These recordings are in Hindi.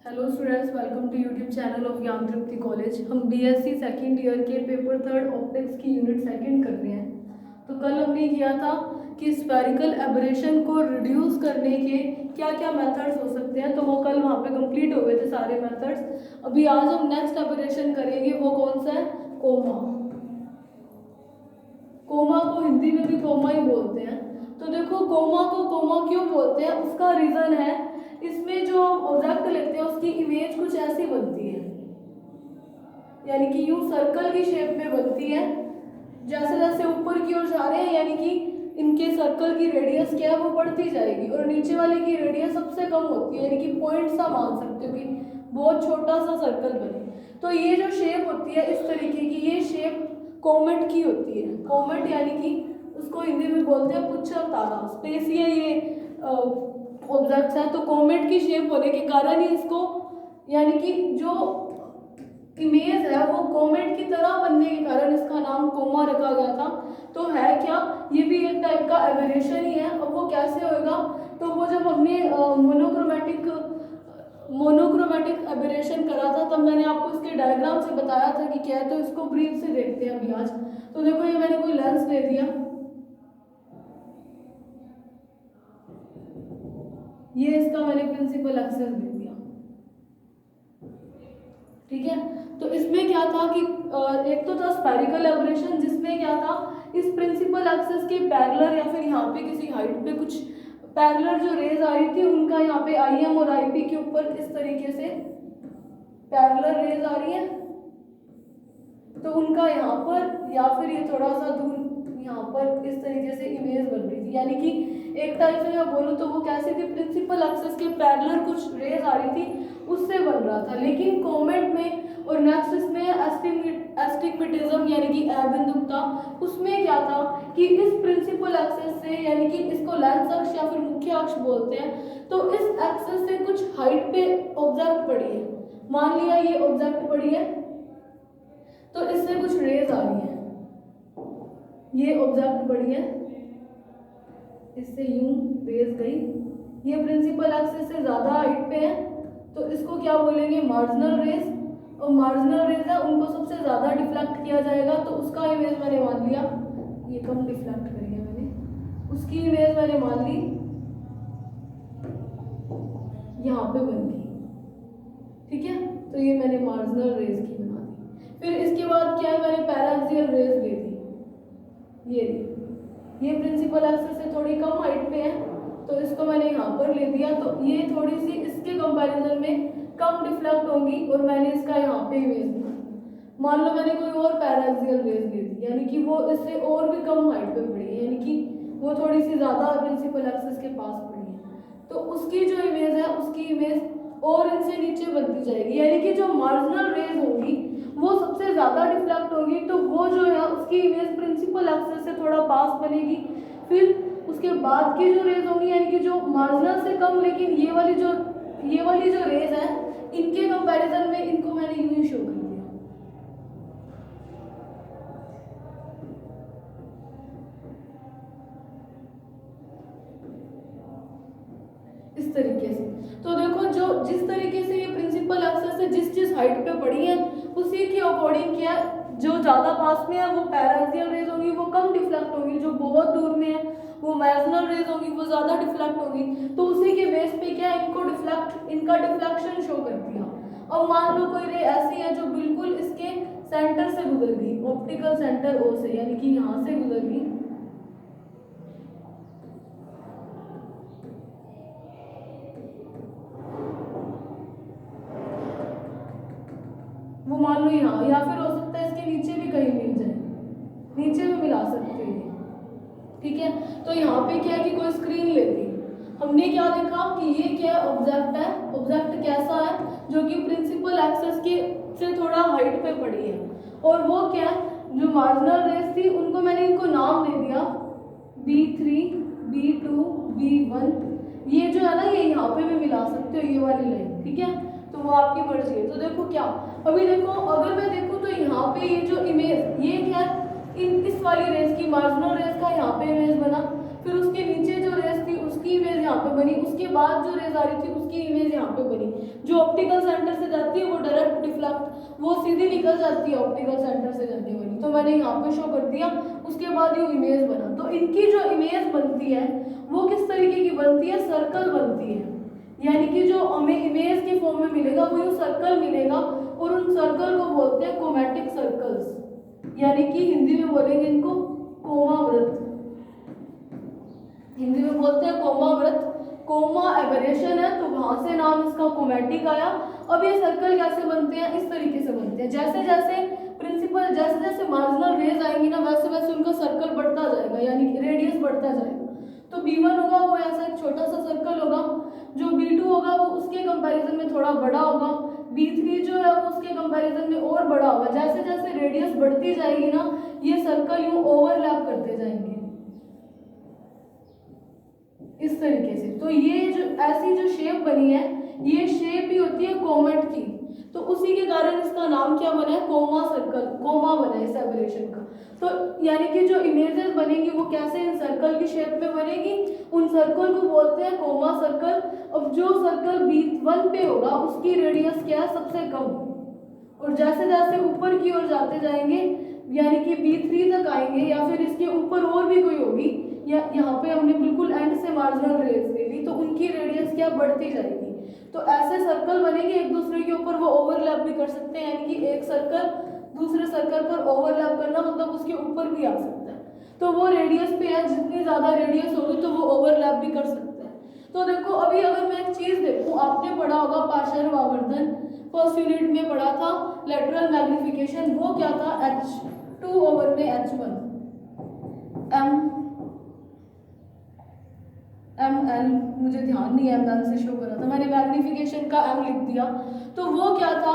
Hello students, welcome to YouTube channel of Gyan Tripti college. हम बीएससी सेकंड ईयर के पेपर थर्ड ऑप्टिक्स की यूनिट सेकंड कर रहे हैं। तो कल हमने किया था कि स्फेरिकल एबरेशन को रिड्यूस करने के क्या क्या मेथड्स हो सकते हैं, तो वो कल वहाँ पे कंप्लीट हो गए थे सारे मेथड्स। अभी आज हम नेक्स्ट एबरेशन करेंगे, वो कौन सा है? कोमा। कोमा को हिंदी में भी कोमा ही बोलते हैं। तो देखो, कोमा को कोमा क्यों बोलते हैं, उसका रीज़न है इसमें जो ऑब्जेक्ट लेते हैं उसकी इमेज कुछ ऐसी बनती है, यानी कि यूं सर्कल की शेप में बनती है। जैसे जैसे ऊपर की ओर जा रहे हैं, यानी कि इनके सर्कल की रेडियस क्या है वो बढ़ती जाएगी, और नीचे वाले की रेडियस सबसे कम होती है, यानी कि पॉइंट सा मान सकते हो कि बहुत छोटा सा सर्कल बने। तो ये जो शेप होती है इस तरीके की, ये शेप कोमेट की होती है। कोमेट यानी कि उसको हिंदी में बोलते हैं पुच्छर तारा। स्पेसिया ये ऑब्जेक्ट्स है, तो कोमेट की शेप होने के कारण ही इसको, यानी कि जो इमेज है वो कोमेट की तरह बनने के कारण इसका नाम कोमा रखा गया था। तो है क्या, ये भी एक टाइप का एबरेशन ही है। अब वो कैसे होएगा, तो वो जब हमने मोनोक्रोमेटिक एबरेशन करा था तब मैंने आपको इसके डायग्राम से बताया था कि क्या है। तो इसको ब्रीफ से देखते हैं अभी आज। तो देखो, ये मैंने कोई लेंस ले दिया, ये इसका मैंने प्रिंसिपल एक्सेस दे दिया, ठीक है। तो इसमें क्या था कि एक तो था स्फेरिकल एबरेशन, जिसमें क्या था, इस प्रिंसिपल एक्सेस के पैरेलल या फिर यहाँ पे किसी हाइट पे कुछ पैरेलल जो रेज आ रही थी उनका यहाँ पे आईएम और आईपी के ऊपर इस तरीके से पैरेलल रेज आ रही है, तो उनका यहाँ पर या फिर ये थोड़ा सा दूर यहाँ पर इस तरीके से इमेज बन रही थी। यानी कि एक टाइप से मैं बोलूँ तो वो कैसी थी, प्रिंसिपल एक्सेस के पैरेलल कुछ रेज आ रही थी उससे बन रहा था। लेकिन कोमेट में और नेक्स्ट इसमें एस्टिग्मेटिज्म यानी कि अबिंदुकता, उसमें क्या था कि इस प्रिंसिपल एक्सेस से, यानी कि इसको लेंस अक्ष या फिर मुख्य अक्ष बोलते हैं, तो इस एक्सेस से कुछ हाइट पे ऑब्जेक्ट पड़ी है। मान लिया ये ऑब्जेक्ट पड़ी है, तो इससे कुछ रेज आ रही है, ये ऑब्जेक्ट पड़ी है, इससे यूं रेज गई, ये प्रिंसिपल एक्सिस से ज्यादा हाइट पे है, तो इसको क्या बोलेंगे, मार्जिनल रेज। और मार्जिनल रेज है, उनको सबसे ज्यादा डिफ्लेक्ट किया जाएगा, तो उसका इमेज मैंने मान लिया, ये कम डिफ्लेक्ट करेंगे मैंने, उसकी इमेज मैंने मान ली यहाँ पे बन गई, ठीक है। तो ये मैंने मार्जिनल रेज की बना दी। फिर इसके बाद क्या है, मैंने पैराक्सियल रेज दे दी, ये प्रिंसिपल एक्सिस से थोड़ी कम हाइट पे है, तो इसको मैंने यहाँ पर ले दिया, तो ये थोड़ी सी इसके कंपैरिजन में कम डिफ्लेक्ट होंगी, और मैंने इसका यहाँ पे इमेज दिया। मान लो मैंने कोई और पैराक्सियल रेज दे दी, यानी कि वो इससे और भी कम हाइट पे पड़ी है, यानी कि वो थोड़ी सी ज़्यादा प्रिंसिपल एक्सिस के पास पड़ी है, तो उसकी जो इमेज है उसकी इमेज और इनसे नीचे बनती जाएगी, यानी कि जो मार्जिनल रेज होगी वो सबसे ज़्यादा डिफ्लेक्ट होगी, तो वो जो है उसकी इमेज प्रिंसिपल एक्सिस से थोड़ा पास बनेगी। फिर उसके बाद की जो रेज होंगी, यानी कि जो मार्जिनल से कम, लेकिन ये वाली जो रेज है इनके कंपैरिजन में इनको मैंने यूं ही शो कर दिया, इस तरीके से। तो देखो, जो जिस तरीके से ये प्रिंसिपल एक्सेस से जिस हाइट पे पड़ी है उसी के अकॉर्डिंग क्या, जो ज़्यादा पास में है वो पैराक्सियल रेज होगी, वो कम डिफ्लेक्ट होगी, जो बहुत दूर में है वो मार्जिनल रेज होगी, वो ज़्यादा डिफ्लेक्ट होगी। तो उसी के बेस पे क्या, इनका डिफ्लेक्शन शो कर दिया। अब मान लो कोई रे ऐसी है जो बिल्कुल इसके सेंटर से गुजर गई, ऑप्टिकल सेंटर ओ से, यानी कि यहाँ से गुजर गई, वो मान लो यहाँ, या फिर हो सकता है इसके नीचे भी कहीं मिल जाए, नीचे भी मिला सकते हैं, ठीक है। तो यहाँ पे क्या है कि कोई स्क्रीन लेती, हमने क्या देखा कि ये क्या ऑब्जेक्ट है, ऑब्जेक्ट कैसा है, जो कि प्रिंसिपल एक्सेस के से थोड़ा हाइट पे पड़ी है, और वो क्या है, जो मार्जिनल रेज थी उनको मैंने इनको नाम दे दिया B3, B2, B1। ये जो है ना, ये यहाँ पे भी मिला सकते हो, ये वाली लाइन, ठीक है। तो वो आपकी मर्जी है। तो देखो क्या, अभी देखो, अगर मैं देखूँ तो यहाँ पे ये जो इमेज, ये क्या है, इस वाली रेस की, मार्जिनल रेस का यहाँ पे इमेज बना, फिर उसके नीचे जो रेस थी उसकी इमेज यहाँ पे बनी, उसके बाद जो रेस आ रही थी उसकी इमेज यहाँ पे बनी। जो ऑप्टिकल वो सीधी निकल जाती है ऑप्टिकल सेंटर से जाने वाली, तो मैंने यहाँ पे शो कर दिया। उसके बाद ये इमेज बना, तो इनकी जो इमेज बनती है वो किस तरीके की बनती है, सर्कल बनती है। यानी कि जो हमें इमेज के फॉर्म में मिलेगा वो यूँ सर्कल मिलेगा, और उन सर्कल को बोलते हैं क्रोमैटिक सर्कल्स, यानी कि हिंदी में बोलेंगे इनको कोमा वृत्त, हिंदी में बोलते हैं कोमा वृत्त। कोमा एबरेशन है तो वहां से नाम इसका क्रोमैटिक आया। अब ये सर्कल कैसे बनते हैं, इस तरीके से बनते हैं, जैसे जैसे प्रिंसिपल जैसे जैसे मार्जिनल रेज आएंगी ना वैसे वैसे उनका सर्कल बढ़ता जाएगा, यानी कि रेडियस बढ़ता जाएगा। तो B1 होगा वो ऐसा एक छोटा सा सर्कल होगा, जो B2 होगा वो उसके कंपैरिजन में थोड़ा बड़ा होगा, B3 जो है वो उसके कंपैरिजन में और बड़ा होगा। जैसे जैसे रेडियस बढ़ती जाएगी ना ये सर्कल यूं ओवरलैप करते जाएंगे इस तरीके से। तो ये जो ऐसी जो शेप बनी है ये शेप ही होती है कोमेट की, तो उसी के कारण इसका नाम क्या बना है, कोमा सर्कल, कोमा बना है इस एबरेशन का। तो यानी कि जो इमेजेस बनेंगी वो कैसे इन सर्कल की शेप में बनेगी, उन सर्कल को बोलते हैं कोमा सर्कल। अब जो सर्कल B1 पे होगा उसकी रेडियस क्या है, सबसे कम, और जैसे जैसे ऊपर की ओर जाते जाएंगे यानी कि B3 तक आएंगे या फिर इसके ऊपर और भी कोई होगी, या यहाँ पे हमने बिल्कुल एंड से मार्जिनल रेज ले ली, तो उनकी रेडियस क्या बढ़ती जाएगी। तो ऐसे सर्कल बनेंगे एक दूसरे के ऊपर, वो ओवरलैप भी कर सकते हैं, यानी कि एक सर्कल दूसरे सर्कल पर ओवरलैप करना मतलब उसके ऊपर भी आ सकता है। तो वो रेडियस पे है, जितनी ज़्यादा रेडियस होगी तो वो ओवरलैप भी कर सकते हैं। तो देखो अभी अगर मैं एक चीज़ देखूँ, आपने पढ़ा होगा पार्शियल आवर्धन, फर्स्ट यूनिट में पढ़ा था लेटरल मैग्निफिकेशन, वो क्या था H2 ओवर में H1 ML, मुझे ध्यान नहीं है ML से शो करा था मैंने, मैग्निफिकेशन का M लिख दिया। तो वो क्या था,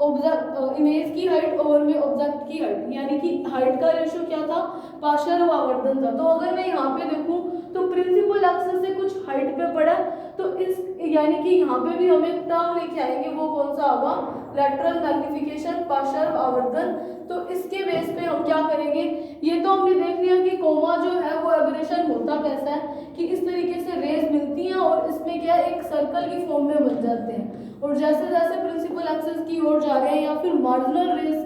ऑब्जेक्ट इमेज की हाइट ओवर में ऑब्जेक्ट की हाइट, यानी कि हाइट का रेशियो क्या था, पार्शियल आवर्धन था। तो अगर मैं यहाँ पे देखूँ तो प्रिंसिपल एक्सिस से कुछ हाइट पे पड़ा, तो इस यानी कि यहाँ पे भी हम एक टर्म लेके आएंगे, वो कौन सा होगा, लेटरल मैग्निफिकेशन पार्शियल आवर्धन। तो इसके बेस पे हम क्या करेंगे, ये तो हमने देख लिया कि कोमा जो है वो एबरेशन होता कैसा है, कि इस तरीके से रेज मिलती हैं और इसमें क्या एक सर्कल की फॉर्म में बन जाते हैं, और जैसे जैसे प्रिंसिपल एक्सिस की ओर जा रहे हैं या फिर मार्जिनल रेज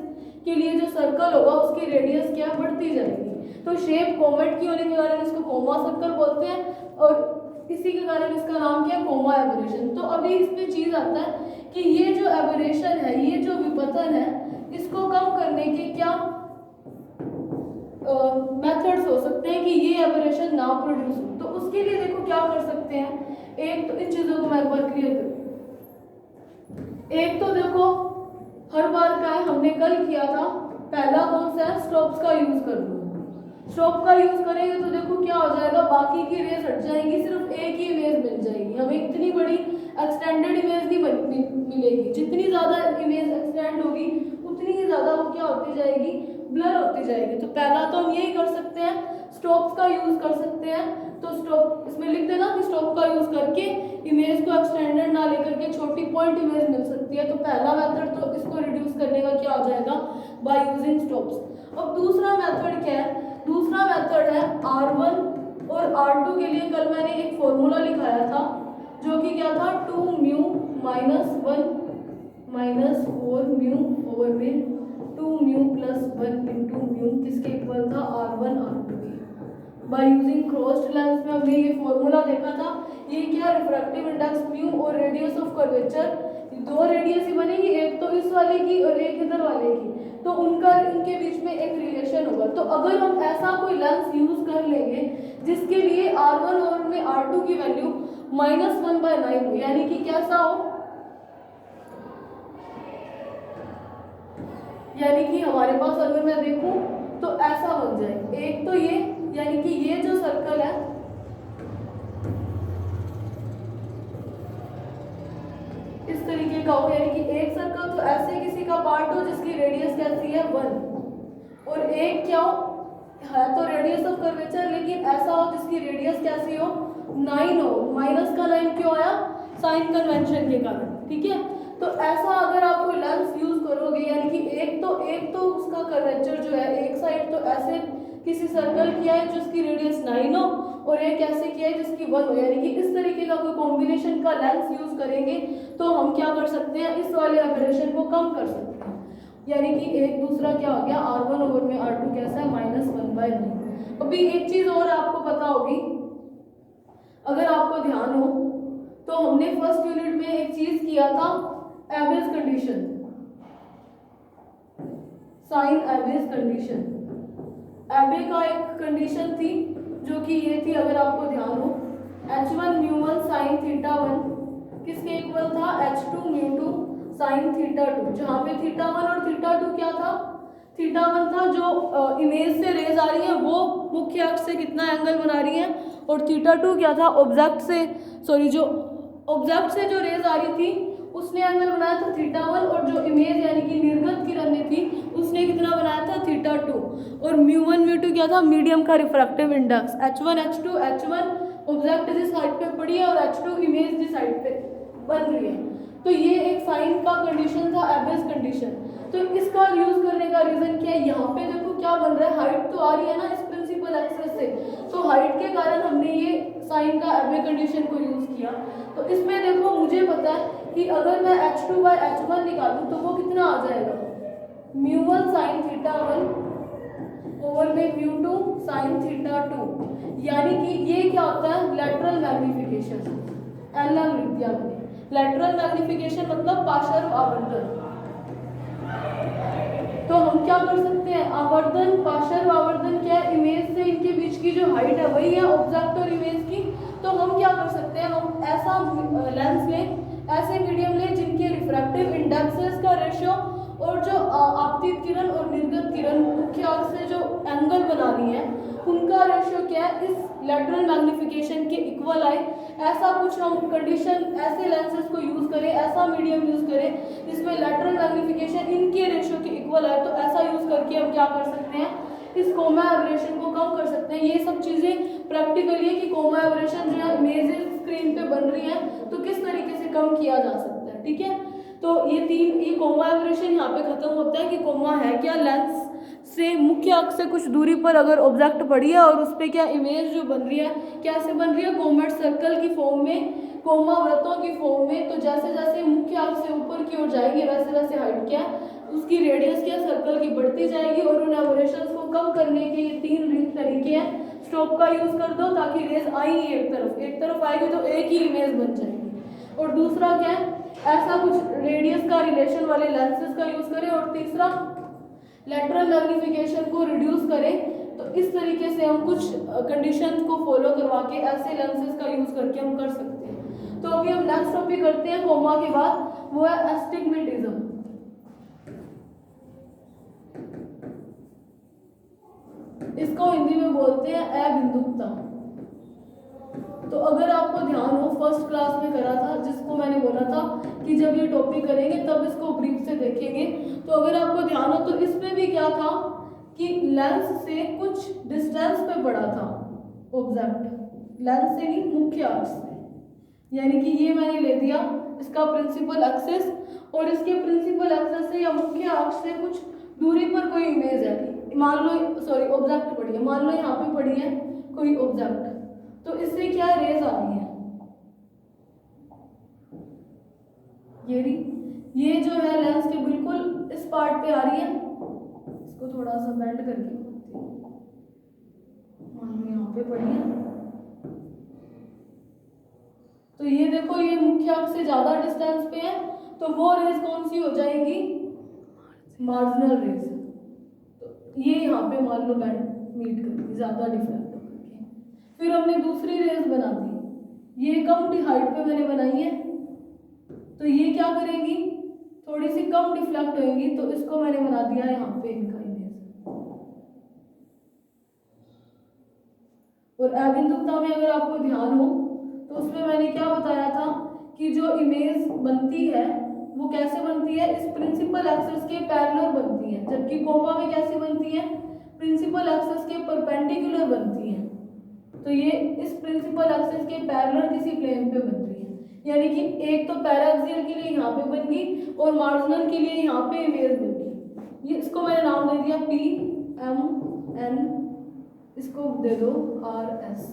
के लिए जो सर्कल होगा उसकी रेडियस क्या बढ़ती जाएगी। तो शेप कोमेट की होने के कारण इसको कोमा सर्कल बोलते हैं, और इसी के कारण इसका नाम क्या है, कोमा एबरेशन। तो अभी इसमें चीज आता है कि ये जो एबरेशन है, ये जो विपतन है, इसको कम करने के क्या मेथड्स हो सकते हैं कि ये एबरेशन ना प्रोड्यूस हो। तो उसके लिए देखो क्या कर सकते हैं, एक तो इन चीजों को मैं एक बार क्लियर करूं। एक तो देखो हर बार का है, हमने कल किया था, पहला कौन सा है, स्टॉप्स का यूज कर लो। स्टॉप का यूज करेंगे तो देखो क्या हो जाएगा, बाकी की रेज हट जाएंगी, सिर्फ एक ही इमेज मिल जाएगी हमें, इतनी बड़ी एक्सटेंडेड इमेज नहीं मिलेगी। जितनी ज्यादा इमेज एक्सटेंड होगी उतनी ही ज्यादा वो क्या होती जाएगी, ब्लर होती जाएगी। तो पहला तो हम यही कर सकते हैं, स्टॉप्स का यूज कर सकते हैं। तो स्टॉप इसमें लिख देना कि स्टॉप का यूज करके इमेज को एक्सटेंडेड ना लेकर के छोटी पॉइंट इमेज मिल सकती है। तो पहला मेथड तो इसको रिड्यूस करने का क्या हो जाएगा, बाय यूजिंग स्टॉप्स। अब दूसरा मेथड क्या है, दूसरा मेथड है R1 और R2 के लिए कल मैंने एक फॉर्मूला लिखाया था, जो कि क्या था, 2μ - 1 - 4μ ओवर में 2μ + 1 × μ किसके इक्वल था, R1 R2 के। बाय यूजिंग क्रॉस्ड लेंस में हमने ये फॉर्मूला देखा था। ये क्या, रिफ्रैक्टिव इंडेक्स म्यू और रेडियस ऑफ कर्वेचर, दो रेडियस ही बनेगी, एक तो इस वाले की और एक इधर वाले की, तो उनका इनके बीच में एक रिलेशन होगा। तो अगर हम ऐसा कोई लेंस यूज कर लेंगे जिसके लिए R1 और में R2 की वैल्यू -1/9 हो, यानी कि कैसा हो, यानी कि हमारे पास अगर मैं देखूं तो ऐसा बन जाए, एक तो ये, यानी कि ये जो सर्कल है इस तरीके का हो, यानी कि एक सर्कल तो ऐसे किसी का पार्ट हो जिसकी रेडियस कैसी है 1, और एक क्या हो है तो रेडियस ऑफ कर्वेचर, लेकिन ऐसा हो जिसकी रेडियस कैसी हो 9 हो। माइनस का 9 क्यों आया, साइन कन्वेंशन के कारण, ठीक है। तो ऐसा अगर आप कोई लेंस यूज करोगे, यानी कि एक तो उसका कर्वेचर जो है, एक साइड तो ऐसे किसी सर्कल किया है जिसकी रेडियस 9 हो, और एक ऐसे किया है जिसकी 1 हो, यानी कि इस तरीके का कोई कॉम्बिनेशन का लेंस यूज करेंगे तो हम क्या कर सकते हैं, इस वाले एबरेशन को कम कर सकते हैं। यानी कि एक दूसरा क्या हो गया, R1 ओवर में R2 कैसा है, -1/9। अभी एक चीज और आपको पता होगी, अगर आपको ध्यान हो तो हमने फर्स्ट यूनिट में एक चीज किया था, एबेज कंडीशन, साइन एबेज कंडीशन। एबे का एक कंडीशन थी जो कि ये थी, अगर आपको ध्यान हो, H1 μ1 sin θ1 किसके इक्वल था, H2 μ2 sin θ2, जहाँ पे θ1 और θ2 क्या था, θ1 था जो इमेज से रेज आ रही है वो मुख्य अक्ष से कितना एंगल बना रही है, और θ2 क्या था, ऑब्जेक्ट से, सॉरी जो ऑब्जेक्ट से जो रेज आ रही थी उसने एंगल बनाया था θ1, और जो इमेज यानी कि निर्गत किरणें थी उसने कितना बनाया था, θ2। और μ1 μ2 क्या था, मीडियम का refractive index, H1 H2, H1 object जिस साइड पे पड़ी है और H2 इमेज जिस साइड पे बन रही है। तो ये एक साइन का कंडीशन था, एबेज कंडीशन। तो इसका यूज करने का रीजन क्या है, यहाँ पे देखो क्या बन रहा है, हाइट तो आ रही है ना इस प्रिंसिपल एक्सेस से, तो हाइट के कारण हमने ये साइन का एबे कंडीशन को यूज किया। तो इसमें देखो मुझे पता है कि अगर मैं H2/H1 निकालूं तो वो कितना आ जाएगा, μ1 sin θ1 ओवर में μ2 sin θ2, यानी कि ये क्या होता है, लेटरल मैग्निफिकेशन, LM लिख दिया हमने। लेटरल मैग्निफिकेशन मतलब पार्श्व आवर्धन। तो हम क्या कर सकते हैं, आवर्धन, पार्श्व आवर्धन क्या है, इमेज से इनके बीच की जो हाइट है वही है ऑब्जेक्ट और इमेज की। तो हम क्या कर सकते हैं, हम ऐसा लेंस लें, ऐसे मीडियम लें जिनके रिफ्रैक्टिव इंडेक्सेस का रेशियो और जो आपतित किरण और निर्गत किरण मुख्य अक्ष से जो एंगल बना रही है उनका रेशियो क्या है, इस लेटरल मैग्निफिकेशन के इक्वल आए। ऐसा कुछ हम कंडीशन, ऐसे लेंसेज को यूज करें, ऐसा मीडियम यूज करें जिसमें लेटरल मैग्निफिकेशन इनके रेशियो के इक्वल आए। तो ऐसा यूज करके हम क्या कर सकते हैं, इस कोमा एब्रेशन को कम कर सकते हैं। ये सब चीजें प्रैक्टिकली है कि कोमा एब्रेशन जो है इमेजेस स्क्रीन पे बन रही है तो किस तरीके से कम किया जा सकता है, ठीक है। तो ये कोमा एब्रेशन यहाँ पे खत्म होता है कि कोमा है क्या, लेंस से मुख्य अक्ष से कुछ दूरी पर अगर ऑब्जेक्ट पड़ी है और उस पर क्या इमेज जो बन रही है, कैसे बन रही है, कोमेट सर्कल की फॉर्म में, कोमा वृत्तों की फॉर्म में। तो जैसे जैसे मुख्य अक्ष से ऊपर की ओर जाएगी वैसे वैसे हाइट क्या है, उसकी रेडियस क्या, सर्कल की बढ़ती जाएगी। और उन एबरेशंस को कम करने के ये 3 तरीके हैं। स्टॉप का यूज कर दो ताकि रेज आएगी एक तरफ आएगी तो एक ही इमेज बन जाएगी। और दूसरा क्या है, ऐसा कुछ रेडियस का रिलेशन वाले लेंसेज का यूज करें। और तीसरा, लेटरल मैग्निफिकेशन को रिड्यूस करें। तो इस तरीके से हम कुछ कंडीशंस को फॉलो करवा के ऐसे लेंसेज का यूज करके हम कर सकते हैं। तो अभी हम नेक्स्ट टॉपिक करते हैं कोमा के बाद, वो है एस्टिग्मेटिज्म। इसको हिंदी में बोलते हैं अबिंदुकता। तो अगर आपको ध्यान हो, फर्स्ट क्लास में करा था, जिसको मैंने बोला था कि जब ये टॉपिक करेंगे तब इसको ब्रीफ से देखेंगे। तो अगर आपको ध्यान हो तो इसमें भी क्या था कि लेंस से कुछ डिस्टेंस पे पड़ा था ऑब्जेक्ट, लेंस से नहीं मुख्य अक्ष से। यानी कि ये मैंने ले दिया इसका प्रिंसिपल एक्सिस, और इसके प्रिंसिपल एक्सिस से या मुख्य अक्ष से कुछ दूरी पर कोई इमेज है, मान लो, सॉरी ऑब्जेक्ट पड़ी है, मान लो यहाँ पे पड़ी है कोई ऑब्जेक्ट। तो इससे क्या रेज आ रही है, ये जो है लेंस के बिल्कुल इस पार्ट पे आ रही है। इसको थोड़ा सा बेंड करके मान लो यहाँ पे पड़ी है। तो ये देखो, ये मुख्य अक्ष से ज्यादा डिस्टेंस पे है, तो वो रेज कौन सी हो जाएगी, मार्जिनल रेज। तो ये यहाँ पे मान लो बैंड मीट करती, ज्यादा डिफ्रैक्ट करके। फिर हमने दूसरी रेज बना दी, ये कम हाइट पे मैंने बनाई है, तो ये क्या करेंगी, थोड़ी सी कम डिफ्लेक्ट होंगी। तो इसको मैंने बना दिया यहाँ पे इनका इमेज। और अबिंदुकता में अगर आपको ध्यान हो तो उसमें मैंने क्या बताया था कि जो इमेज बनती है वो कैसे बनती है, इस प्रिंसिपल एक्सिस के पैरेलल बनती है, जबकि कोमा में कैसे बनती है, प्रिंसिपल एक्सिस के परपेंडिकुलर बनती है। तो ये इस प्रिंसिपल एक्सिस के पैरेलल किसी प्लेन पे बन रही है, यानी कि एक तो पैराक्सियल के लिए यहाँ पे बन गई और मार्जिनल के लिए यहाँ पे इमेज बन गई। ये इसको मैंने नाम दे दिया पी एम एन, इसको दे दो आर एस,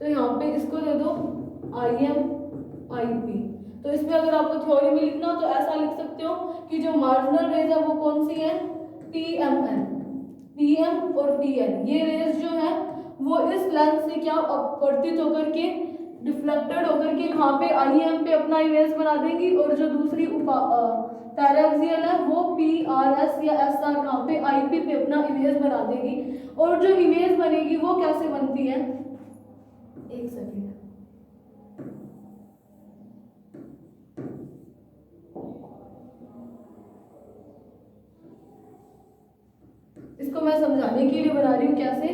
तो यहाँ पे इसको दे दो आई एम आई पी। तो इसमें अगर आपको थ्योरी में लिखना हो तो ऐसा लिख सकते हो कि जो मार्जिनल रेज है वो कौन सी है, पीएमएन, पीएम और पीएन, ये रेज जो है वो इस लेंस से क्या अपवर्तित होकर के डिफ्लेक्टेड होकर के यहाँ पे आईएम पे अपना इमेज बना देंगी, और जो दूसरी पैराक्सियल है वो पीआरएस या एसआर कहाँ पे आईपी पे अपना इमेज बना देगी। और जो इमेज बनेगी वो कैसे बनती है, एक सेकेंड, इसको मैं समझाने के लिए बना रही हूँ कैसे।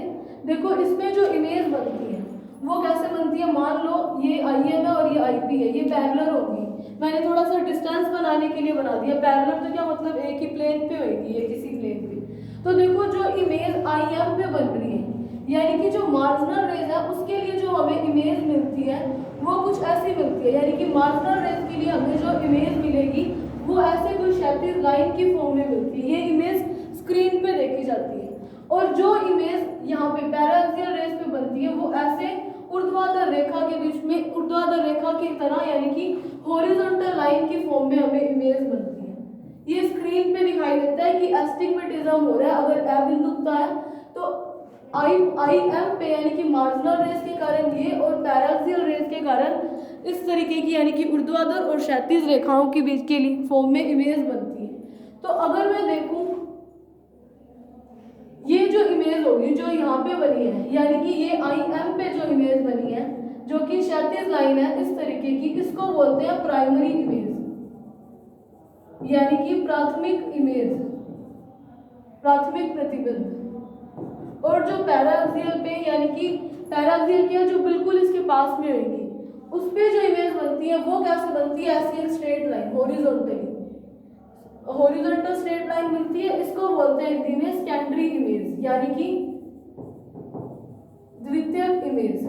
देखो इसमें जो इमेज बनती है वो कैसे बनती है, मान लो ये आईएम है और ये आईपी है, ये पैरेलल होगी, मैंने थोड़ा सा डिस्टेंस बनाने के लिए बना दिया। पैरेलल तो क्या मतलब एक ही प्लेन पे होगी, ये किसी प्लेन पे। तो देखो जो इमेज आईएम पे बन रही है, यानी कि जो मार्जिनल रेज है उसके लिए जो हमें इमेज मिलती है वो कुछ ऐसी मिलती है, यानी कि मार्जिनल रेज के लिए हमें जो इमेज मिलेगी वो ऐसे कोई क्षैतिज लाइन की फॉर्म में मिलती है। ये इमेज स्क्रीन पे देखी जाती है। और जो इमेज यहाँ पे पैराक्सियल रेज पे बनती है वो ऐसे ऊर्ध्वाधर रेखा के बीच में, ऊर्ध्वाधर रेखा की तरह, यानी कि हॉरिजॉन्टल लाइन की फॉर्म में हमें इमेज बनती है। ये स्क्रीन पे दिखाई देता है कि एस्टिग्मेटिज्म हो रहा है। अगर अबिंदुकता है तो आई एम पे यानी कि मार्जिनल रेज के कारण ये, और पैराक्सियल रेज के कारण इस तरीके की यानी कि ऊर्ध्वाधर और क्षैतिज रेखाओं के बीच के लिए फॉर्म में इमेज बनती है। तो अगर मैं देखूं ये जो इमेज होगी जो यहाँ पे बनी है, यानी कि ये आई एम पे जो इमेज बनी है जो कि क्षैतिज लाइन है इस तरीके की, इसको बोलते हैं प्राइमरी इमेज, यानी कि प्राथमिक इमेज, प्राथमिक प्रतिबिंब। और जो पैराक्सियल पे यानी कि पैराक्सियल की जो बिल्कुल इसके पास में होगी उस पे जो इमेज बनती है वो कैसे बनती है, ऐसी एक straight line horizontally, horizontal straight line मिलती है, इसको बोलते हैं हिंदी में सेकेंडरी इमेज, यानी कि द्वितीयक इमेज।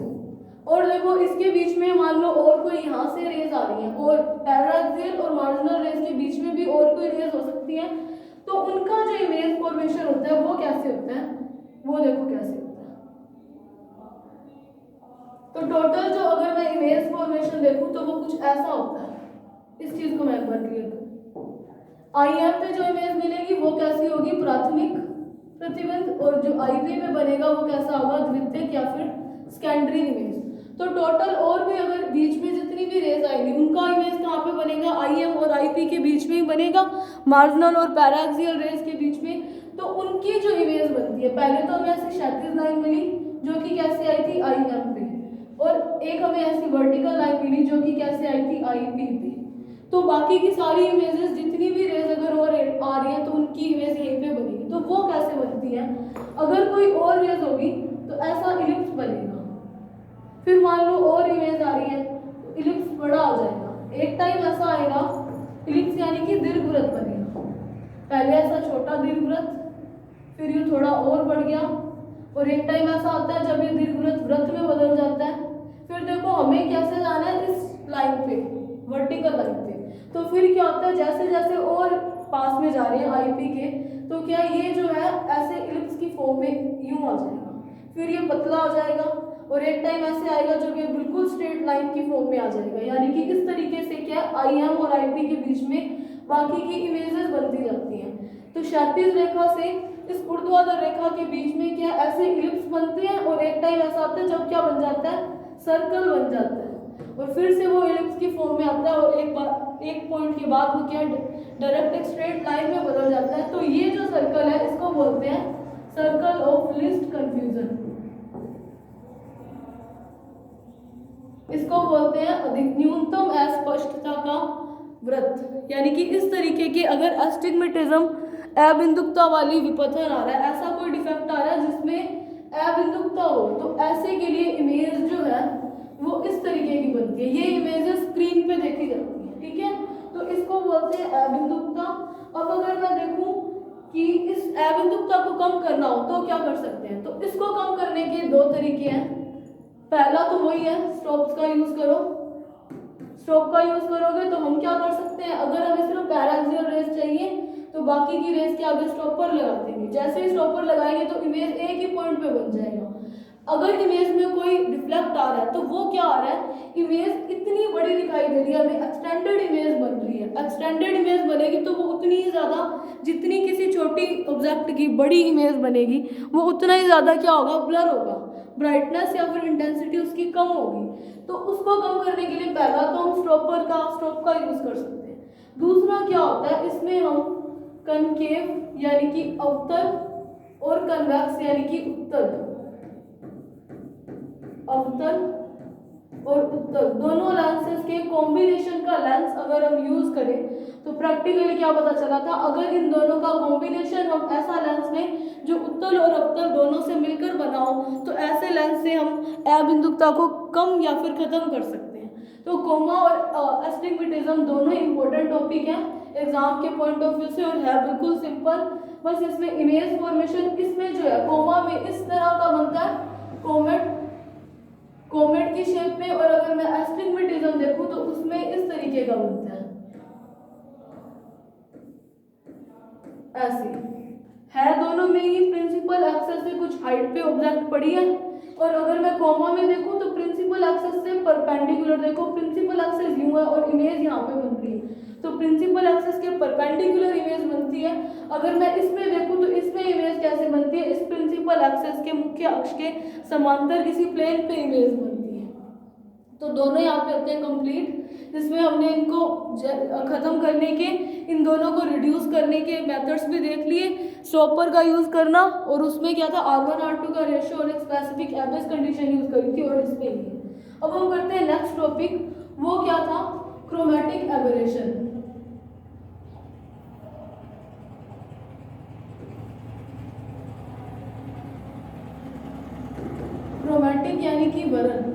और देखो इसके बीच में मान लो और कोई यहाँ से रेज आ रही है, और पैराक्सियल और मार्जिनल रेज के बीच में भी और कोई रेज हो सकती है, तो उनका जो इमेज फॉर्मेशन होता है वो कैसे होता है, वो देखो कैसे होता है। तो टोटल जो अगर मैं इमेज फॉर्मेशन देखूं तो वो कुछ ऐसा होता है। इस चीज को मैं एक बार क्लियर करूं, आईएम पे जो इमेज मिलेगी वो कैसी होगी, प्राथमिक प्रतिबिंब, और जो आईपी पे बनेगा वो कैसा होगा, द्वितीयक या फिर सेकेंडरी इमेज। तो टोटल और भी अगर बीच में जितनी भी रेज आएंगी उनका इमेज कहाँ पे बनेगा, आईएम और आईपी के बीच में ही बनेगा, मार्जिनल और पैराक्सियल रेज के बीच में। तो उनकी जो इमेज बनती है, पहले तो हमें ऐसी क्षैतिज लाइन मिली जो कि कैसे आई थी, आईएम पे, और एक हमें ऐसी वर्टिकल लाइन मिली जो कि कैसे आई थी, आईपी पे। तो बाकी की सारी इमेजेस जितनी भी रेज अगर और आ रही है तो उनकी इमेज यहीं पे बनेगी। तो वो कैसे बनती है, अगर कोई और रेज होगी तो ऐसा इलिप्स बनेगा, फिर मान लो और इमेज आ रही है तो इलिप्स बड़ा हो जाएगा, एक टाइम ऐसा आएगा इलिप्स यानी कि दीर्घवृत्त बनेगा, पहले ऐसा छोटा दीर्घवृत्त, फिर ये थोड़ा और बढ़ गया, और एक टाइम ऐसा आता है जब ये दीर्घवृत्त वृत्त में बदल जाता है। फिर देखो हमें कैसे जाना है, इस लाइन पे, वर्टिकल लाइन पे। तो फिर क्या होता है, जैसे जैसे और पास में जा रहे हैं आईपी के, तो क्या ये जो है ऐसे इलिप्स की फॉर्म में यूं आ जाएगा, फिर ये पतला हो जाएगा, और एक टाइम ऐसे आएगा जब ये बिल्कुल स्ट्रेट लाइन की फॉर्म में आ जाएगा। यानी कि इस तरीके से क्या आईएम और आईपी के बीच में बाकी की इमेजेस बनती जाती हैं। तो क्षैतिज रेखा से इस ऊर्ध्वाधर रेखा के बीच में क्या ऐसे इलिप्स बनते हैं, और एक टाइम ऐसा आता है जब क्या बन जाता है, सर्कल बन जाता है, और फिर से वो इलिप्स की फॉर्म में आता है, और एक पॉइंट के बाद वो क्या डायरेक्ट एक स्ट्रेट लाइन में बदल जाता है। तो ये जो सर्कल है इसको बोलते हैं सर्कल ऑफ लीस्ट कंफ्यूजन, इसको बोलते हैं अधिक न्यूनतम अस्पष्टता का वृत्त। यानी कि इस तरीके के अगर एस्टिग्मेटिज्म, अबिंदुकता वाली विपथन आ रहा है, ऐसा कोई डिफेक्ट आ रहा है जिसमें अबिंदुकता हो, तो ऐसे के लिए इमेज जो है वो इस तरीके की बनती है। ये इमेजेस स्क्रीन पे देखी जाती है, ठीक है, तो इसको बोलते हैं अबिंदुकता। अब अगर मैं देखूं कि इस अबिंदुकता को कम करना हो तो क्या कर सकते हैं, तो इसको कम करने के दो तरीके हैं। पहला तो वही है, स्टॉप्स का यूज करो। स्टॉप का यूज करोगे तो हम क्या कर सकते हैं, अगर हमें सिर्फ पैराक्सियल रेज चाहिए तो बाकी की रेज के आगे स्टॉपर लगा देंगे, जैसे ही स्टॉपर लगाएंगे तो इमेज एक ही पॉइंट पे बन जाएगा। अगर इमेज में कोई डिफ्लेक्ट आ रहा है तो वो क्या आ रहा है, इमेज इतनी बड़ी दिखाई दे रही है, हमें एक्सटेंडेड इमेज बन रही है। एक्सटेंडेड इमेज बनेगी तो वो उतनी ही ज़्यादा, जितनी किसी छोटी ऑब्जेक्ट की बड़ी इमेज बनेगी वो उतना ही ज़्यादा क्या होगा, ब्लर होगा, ब्राइटनेस या फिर इंटेंसिटी उसकी कम होगी। तो उसको कम करने के लिए पहला तो हम स्टॉप का यूज़ कर सकते हैं। दूसरा क्या होता है, इसमें हम कनकेव यानी कि अवतल और कन्वेक्स यानी कि अवतल और उत्तल दोनों लेंसेज के कॉम्बिनेशन का लेंस अगर हम यूज करें तो प्रैक्टिकली क्या पता चला था, अगर इन दोनों का कॉम्बिनेशन हम ऐसा लेंस में जो उत्तल और अवतल दोनों से मिलकर बना हो तो ऐसे लेंस से हम अबिंदुकता को कम या फिर खत्म कर सकते हैं। तो कोमा और एस्टिग्मेटिज्म दोनों इंपॉर्टेंट टॉपिक हैं एग्जाम के पॉइंट ऑफ व्यू से और है बिल्कुल सिंपल। बस इसमें इमेज फॉर्मेशन इसमें जो है कोमा में इस तरह का बनता है, कोमेट की शेप में, और अगर मैं एस्टिग्मेटिज्म देखूं तो उसमें इस तरीके का बनता है, ऐसे है। दोनों में ही प्रिंसिपल एक्सेस से कुछ हाइट पे ऑब्जेक्ट पड़ी है, और अगर मैं कोमा में देखूं तो प्रिंसिपल एक्सेस से परपेंडिकुलर, देखो प्रिंसिपल एक्सेस यूं है और इमेज यहाँ पे बन रही है, तो प्रिंसिपल एक्सेस के परपेंडिकुलर इमेज बनती है। अगर मैं इसमें देखूं तो इसमें इमेज कैसे बनती है, इस प्रिंसिपल एक्सेस के मुख्य अक्ष के समांतर किसी प्लेन पे इमेज बनती है। तो दोनों यहाँ पे होते हैं कंप्लीट, जिसमें हमने इनको खत्म करने के, इन दोनों को रिड्यूस करने के मेथड्स भी देख लिए, स्टॉपर का यूज करना, और उसमें क्या था R1 R2 का रेशियो और एक स्पेसिफिक एवरेज कंडीशन यूज करी थी, और इसमें ही। अब हम करते हैं नेक्स्ट टॉपिक, वो क्या था, क्रोमैटिक एबरेशन। क्रोमैटिक यानी कि वर्ण,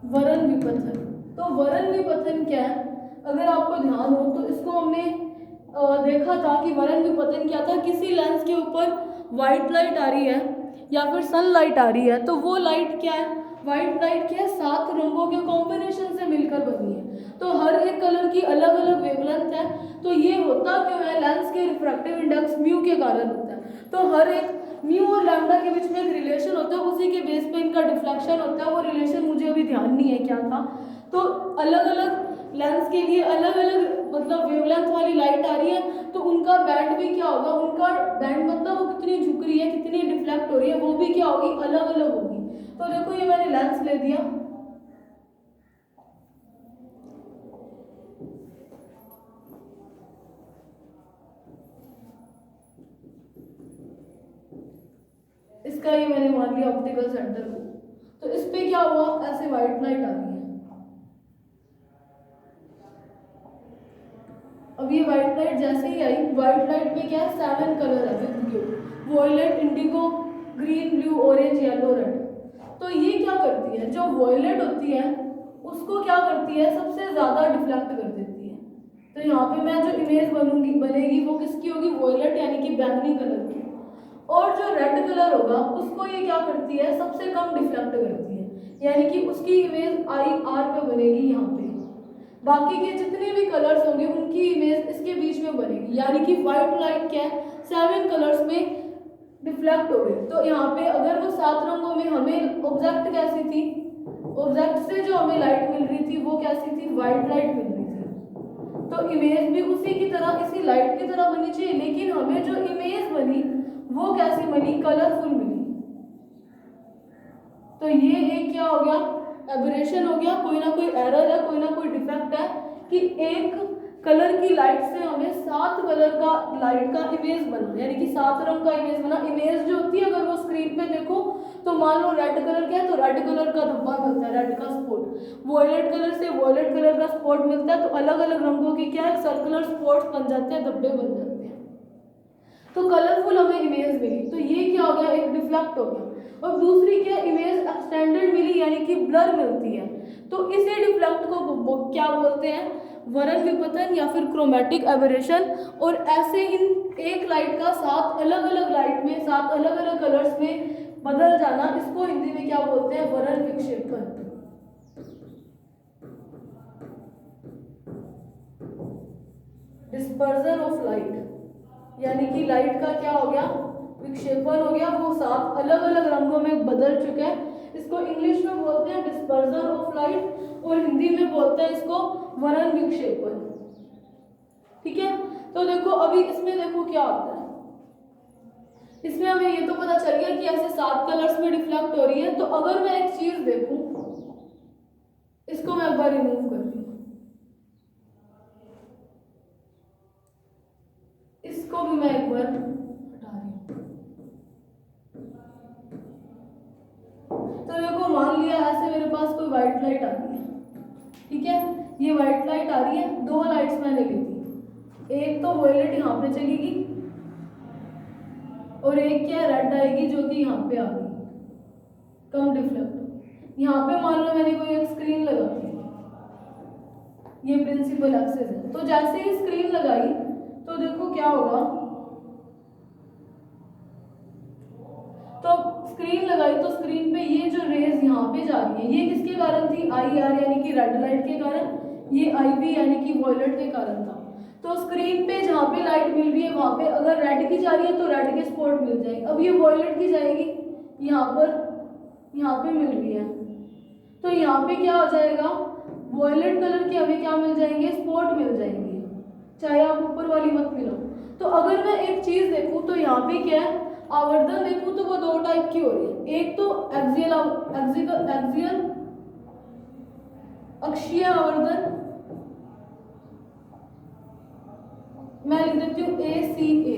वरण विपथन। तो वरण विपथन क्या है, अगर आपको ध्यान हो तो इसको हमने देखा था कि वरण विपथन क्या था, किसी लेंस के ऊपर व्हाइट लाइट आ रही है या फिर सनलाइट आ रही है, तो वो लाइट क्या है, व्हाइट लाइट क्या है, 7 रंगों के कॉम्बिनेशन से मिलकर बनी है, तो हर एक कलर की अलग अलग वेवलेंथ है। तो ये होता क्यों है, लेंस के रिफ्रैक्टिव इंडेक्स म्यू के कारण होता है। तो हर एक म्यू और लैम्डा के बीच में एक रिलेशन होता है, उसी के बेस पे इनका डिफ्लेक्शन होता है, वो रिलेशन मुझे अभी ध्यान नहीं है क्या था। तो अलग अलग लेंस के लिए अलग अलग मतलब वेवलेंथ वाली लाइट आ रही है, तो उनका बैंड भी क्या होगा, उनका बैंड मतलब वो कितनी झुक रही है, कितनी डिफ्लेक्ट हो रही है, वो भी क्या होगी, अलग अलग होगी। तो देखो ये मैंने लेंस ले दिया, इसका ये मैंने मान लिया ऑप्टिकल सेंटर को, तो इस पे क्या हुआ, ऐसे व्हाइट लाइट आ रही है। अब ये व्हाइट लाइट जैसे ही आई, व्हाइट लाइट में क्या है, 7 कलर है with blue, violet, indigo, green, blue, orange, yellow, red. तो ये क्या करती है, जो वॉयलेट होती है उसको क्या करती है, सबसे ज्यादा डिफ्लेक्ट कर देती है। तो यहाँ पे मैं जो इमेज बनेगी वो किसकी होगी, वॉयलेट यानी कि बैंगनी कलर की, और जो रेड कलर होगा उसको ये क्या करती है, सबसे कम डिफ्लेक्ट करती है, यानी कि उसकी इमेज IR पे बनेगी यहाँ पे, बाकी के जितने भी कलर्स होंगे उनकी इमेज इसके बीच में बनेगी, यानी कि व्हाइट लाइट क्या है, 7 कलर्स में डिफ्लेक्ट हो गई। तो यहाँ पे अगर वो 7 रंगों में हमें ऑब्जेक्ट कैसी थी, ऑब्जेक्ट से जो हमें लाइट मिल रही थी वो कैसी थी, व्हाइट लाइट मिल रही थी। तो इमेज भी उसी की तरह, इसी लाइट की तरह बनी चाहिए, लेकिन हमें जो इमेज बनी वो कैसी बनी, कलरफुल मिली। तो ये एक क्या हो गया, एबरेशन हो गया, कोई ना कोई एरर है, कोई ना कोई डिफेक्ट है कि एक कलर की लाइट से हमें 7 कलर का लाइट का इमेज बना, यानी कि 7 रंग का इमेज बना। इमेज जो होती है अगर वो स्क्रीन पे देखो तो मान लो रेड कलर क्या है, तो रेड कलर का धब्बा मिलता है, रेड का स्पॉट, वॉयलेट कलर से वॉयलेट कलर का स्पॉट मिलता है, तो अलग अलग रंगों की क्या है, सर्कुलर स्पॉट्स बन जाते हैं, धब्बे बन जाते हैं। तो कलरफुल हमें इमेज मिली, तो ये क्या हो गया, एक डिफ्लेक्ट हो गया। और दूसरी क्या, इमेज एक्सटेंडेड मिली यानी कि ब्लर मिलती है, तो इसी डिफ्लेक्ट को क्या बोलते हैं, वरण विपथन या फिर क्रोमैटिक एबरेशन। और ऐसे इन एक लाइट का 7 अलग अलग लाइट में 7 अलग अलग कलर्स में बदल जाना, इसको हिंदी में क्या बोलते हैं, वरण विक्षेपण। डिस्पर्जन ऑफ लाइट, यानी कि लाइट का क्या हो गया, विक्षेपण हो गया, वो 7 अलग अलग रंगों में बदल चुका है। इसको इंग्लिश में बोलते हैं डिस्पर्जन ऑफ लाइट और हिंदी में बोलते हैं इसको वर्ण विक्षेपण। ठीक है, तो देखो अभी इसमें देखो क्या होता है, इसमें हमें ये तो पता चल गया कि ऐसे 7 कलर्स में रिफ्लेक्ट हो रही है। तो अगर मैं एक चीज देखूं, इसको मैं एक बार रिमूव करती हूँ, इसको भी मैं एक बार हटा रही हूँ। तो देखो मान लिया ऐसे मेरे पास कोई व्हाइट लाइट आ रही है, ठीक है, ये व्हाइट लाइट आ रही है, 2 लाइट्स मैंने ली थी, एक तो वॉयलेट यहाँ पे चलेगी और एक क्या रेड आएगी जो कि यहाँ पे आ गई, कम डिफ्लेक्ट। यहाँ पे मान लो मैंने कोई एक स्क्रीन लगा दी, ये प्रिंसिपल एक्सेस है। तो जैसे ही स्क्रीन लगाई तो देखो क्या होगा, तो स्क्रीन लगाई तो स्क्रीन पे ये जो रेज यहाँ पे जा रही है, ये किसके कारण थी, आई आर यानी कि रेड लाइट के कारण, ये आई वी यानी कि वॉयलेट के कारण था। तो स्क्रीन पे जहाँ पे लाइट मिल रही है वहां पे अगर रेड की जा रही है तो रेड के स्पॉट मिल जाएंगे। अब ये वॉयलेट की जाएगी यहाँ पर, यहाँ पे मिल रही है, तो यहाँ पे क्या हो जाएगा, वॉयलेट कलर के हमें क्या मिल जाएंगे, स्पॉट मिल जाएंगे, चाहे आप ऊपर वाली मत मिलाओ। तो अगर मैं एक चीज देखूं तो यहाँ पे क्या है, आवर्धन देखूं तो वो 2 टाइप की हो रही है, एक तो एक्सियल अक्षीय आवर्धन, मैं लिख देती हूँ ACA,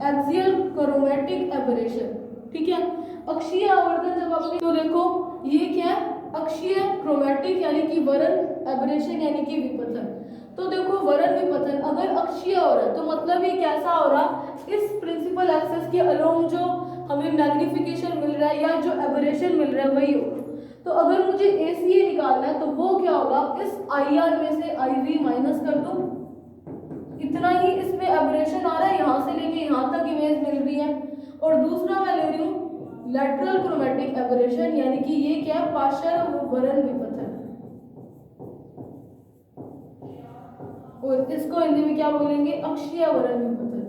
एक्सियल क्रोमैटिक एबरेशन। ठीक है, अक्षीय आवर्धन जब आपने, तो देखो ये क्या है, अक्षीय क्रोमैटिक यानी कि वर्ण, एबरेशन यानी कि विपथन। तो देखो वर्ण विपथन अगर अक्षीय हो रहा है तो मतलब ये कैसा हो रहा, इस प्रिंसिपल एक्सेस के अलोंग जो हमें मैग्निफिकेशन मिल रहा है या जो एबरेशन मिल रहा है वही होगा। तो अगर मुझे ACA निकालना है तो वो क्या होगा, इस IR में से IV माइनस कर दो, इतना ही इसमें एबरेशन आ रहा है, यहाँ से लेके यहाँ तक इमेज मिल रही है। और दूसरा मैं ले रही हूँ लैटरल क्रोमैटिक एबरेशन, यानी कि ये क्या है, पार्श्व वर्ण विपथन, और इसको हिंदी में क्या बोलेंगे, अक्षीय वर्ण विपथन।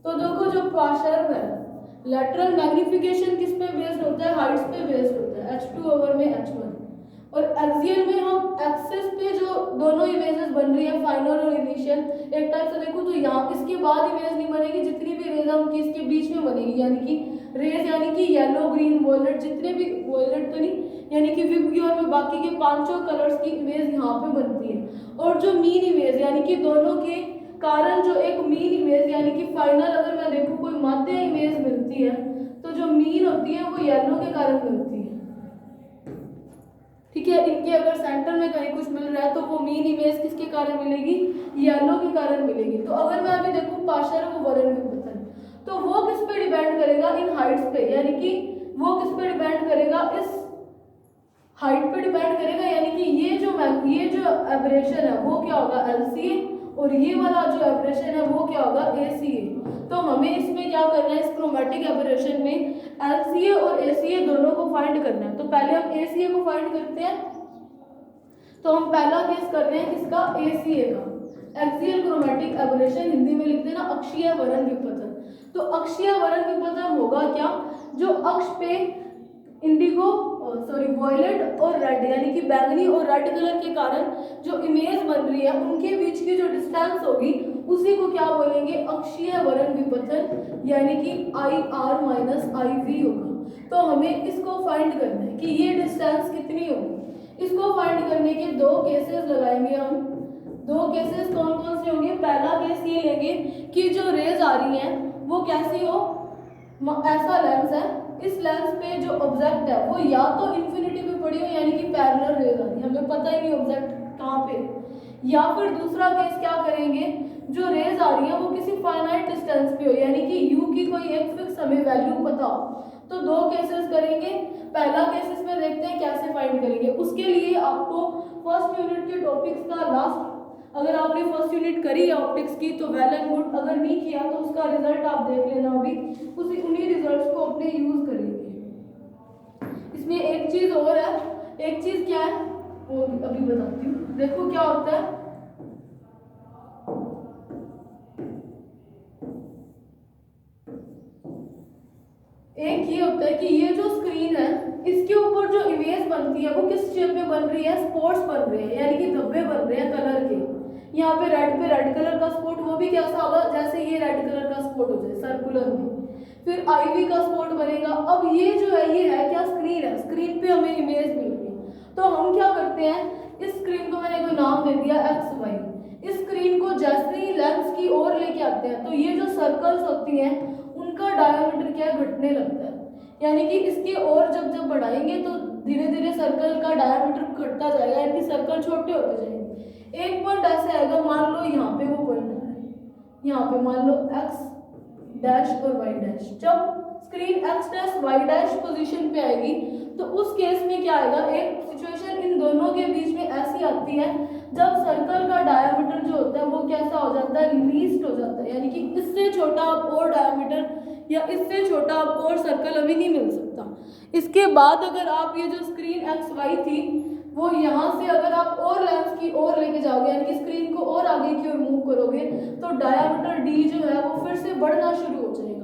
तो देखो जो पार्श्व है, लैटरल मैग्निफिकेशन किस पे बेस्ड होता है, हाइट्स पे बेस्ड होता है, H2 ओवर में H1। और एक्सियल में हम एक्सेस पे जो दोनों इमेजेस बन रही है, फाइनल और इनिशियल, एक टाइप से देखो तो यहाँ इसके बाद इमेज नहीं बनेगी, जितनी भी रेज हम इसके बीच में बनेगी, यानी कि रेज यानी कि येलो ग्रीन वॉयलेट, जितने भी वॉयलेट तो नहीं, यानी कि विबग्योर में बाकी के 5 कलर्स की इमेज यहाँ पे बनती है। और जो मीन इमेज यानी कि दोनों के कारण जो एक मीन इमेज यानी कि फाइनल अगर मैं देखूँ कोई माध्य इमेज मिलती है तो जो मीन होती है वो येलो के कारण मिलती है। ठीक है, इनके अगर सेंटर में कहीं कुछ मिल रहा है तो वो मीन इमेज किसके कारण मिलेगी, येलो के कारण मिलेगी। तो अगर मैं अभी देखूं पार्श्व वर्ण विपथन, तो वो किस पे डिपेंड करेगा, इन हाइट्स पे, यानी कि वो किस पे डिपेंड करेगा, इस हाइट पे डिपेंड करेगा, यानी कि ये जो एबरेशन है वो क्या होगा, LCA, और ये वाला जो एबरेशन है वो क्या होगा, ACA। तो हमें इसमें क्या करना है, इस क्रोमैटिक एबरेशन में LCA और ACA दोनों को फाइंड करना है। तो पहले हम ACA को फाइंड करते हैं, तो हम पहला केस कर रहे हैं किसका, ACA का, एक्सियल क्रोमैटिक एबरेशन, हिंदी में लिखते हैं ना अक्षीय वर्ण विपथन। तो अक्षीय वर्ण विपथन होगा क्या, जो अक्ष पे इंडिगो वॉयलेट और रेड यानी कि बैंगनी और रेड कलर के कारण जो इमेज बन रही है उनके बीच की जो डिस्टेंस होगी उसी को क्या बोलेंगे, अक्षीय वर्ण विपथन, यानी कि IR माइनस IV होगा। तो हमें इसको फाइंड करना है कि ये डिस्टेंस कितनी होगी। इसको फाइंड करने के 2 केसेस लगाएंगे हम। 2 केसेस कौन कौन से होंगे, पहला केस ये लेंगे कि जो रेज आ रही हैं वो कैसी हो, ऐसा लेंस है, इस लेंस पे जो ऑब्जेक्ट है वो या तो इन्फिनिटी पे पड़ी हो यानी कि पैरेलल रेज आ रही है, हमें पता ही नहीं ऑब्जेक्ट कहाँ पे, या फिर दूसरा केस क्या करेंगे, जो रेज आ रही है वो किसी फाइनाइट डिस्टेंस पे हो यानी कि u की कोई एक फिक्स हमें वैल्यू पता हो। तो 2 केसेस करेंगे। पहला केस इसमें देखते हैं कैसे फाइंड करेंगे। उसके लिए आपको फर्स्ट यूनिट के टॉपिक्स का लास्ट, अगर आपने फर्स्ट यूनिट करी है ऑप्टिक्स की तो वेल एंड गुड, अगर नहीं किया तो उसका रिजल्ट आप देख लेना, अभी उन्हीं रिजल्ट्स को अपने यूज करेंगे। इसमें एक चीज और है, एक चीज क्या है वो अभी बताती हूँ। देखो क्या होता है, एक ये होता है कि ये जो स्क्रीन है इसके ऊपर जो इमेज बनती है वो किस शेप में बन रही है, स्पॉट्स बन रहे हैं, यानी कि धब्बे बन रहे हैं कलर के। यहाँ पे रेड कलर का स्पॉट, वो भी कैसा होगा, जैसे ये रेड कलर का स्पॉट हो जाए सर्कुलर में। फिर आईवी का स्पॉट बनेगा। अब ये जो है ये है क्या, स्क्रीन है, स्क्रीन पे हमें इमेज मिल रही है। तो हम क्या करते हैं, इस स्क्रीन को मैंने कोई नाम दे दिया एक्स वाई। इस स्क्रीन को जैसे ही लेंस की ओर लेके आते हैं तो ये जो सर्कल्स होती हैं उनका डायमीटर क्या है, घटने लगता है। यानी कि इसके और जब जब बढ़ाएंगे तो धीरे धीरे सर्कल का डायमीटर घटता जाएगा, यानी कि सर्कल छोटे होते जाएंगे। एक पॉइंट ऐसे आएगा, मान लो यहाँ पे वो पॉइंट आ रहा है, यहाँ पे मान लो एक्स डैश और वाई डैश। जब screen x dash y dash position पे आएगी तो उस केस में क्या आएगा, एक सिचुएशन इन दोनों के बीच में ऐसी आती है जब सर्कल का डायमीटर जो होता है वो कैसा हो जाता है, लीस्ट हो जाता है। यानी कि इससे छोटा और डायमीटर या इससे छोटा आपको और सर्कल अभी नहीं मिल सकता। इसके बाद अगर आप ये जो स्क्रीन एक्स वाई थी वो यहाँ से अगर आप और लेंस की ओर लेके जाओगे, यानी कि स्क्रीन को और आगे की ओर मूव करोगे तो डायमीटर डी जो है वो फिर से बढ़ना शुरू हो जाएगा।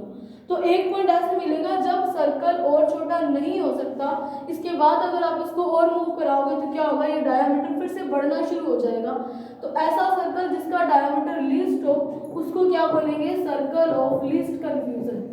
तो एक पॉइंट ऐसे मिलेगा जब सर्कल और छोटा नहीं हो सकता, इसके बाद अगर आप इसको और मूव कराओगे तो क्या होगा, ये डायमीटर फिर से बढ़ना शुरू हो जाएगा। तो ऐसा सर्कल जिसका डायमीटर लीस्ट हो उसको क्या बोलेंगे, circle of least confusion.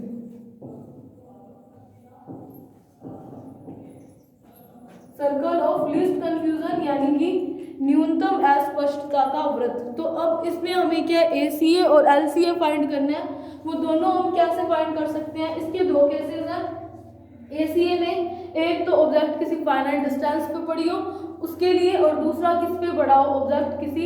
Circle of least confusion यानी कि न्यूनतम अस्पष्टता का वृत्त। तो अब इसमें हमें क्या एसीए और एलसीए फाइंड करना है। वो दोनों हम कैसे फाइंड कर सकते हैं, इसके दो केसेस हैं। एसीए में एक तो ऑब्जेक्ट किसी फाइनाइट डिस्टेंस पे पड़ी हो उसके लिए, और दूसरा किस पे पड़ा हो, ऑब्जेक्ट किसी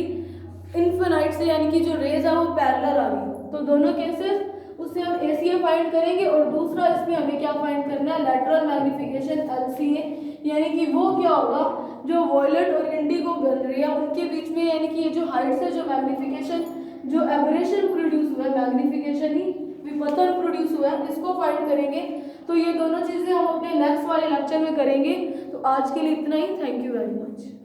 इन्फिनाइट से, यानी कि जो रेज है वो पैरेलल आ रही हो। तो दोनों केसेस उससे हम एसीए फाइंड करेंगे, और दूसरा इसमें हमें क्या फाइंड करना है, लेटरल मैग्नीफिकेशन एलसीए, यानी कि वो क्या होगा, जो वॉयलेट और इंडिगो बन रही है उनके बीच में, यानी कि ये जो हाइट से जो मैग्नीफिकेशन, जो एबरेशन प्रोड्यूस हुआ है, मैग्नीफिकेशन ही विपतन प्रोड्यूस हुआ है, इसको फाइंड करेंगे। तो ये दोनों चीज़ें हम अपने नेक्स्ट वाले लेक्चर में करेंगे। तो आज के लिए इतना ही। Thank you very much.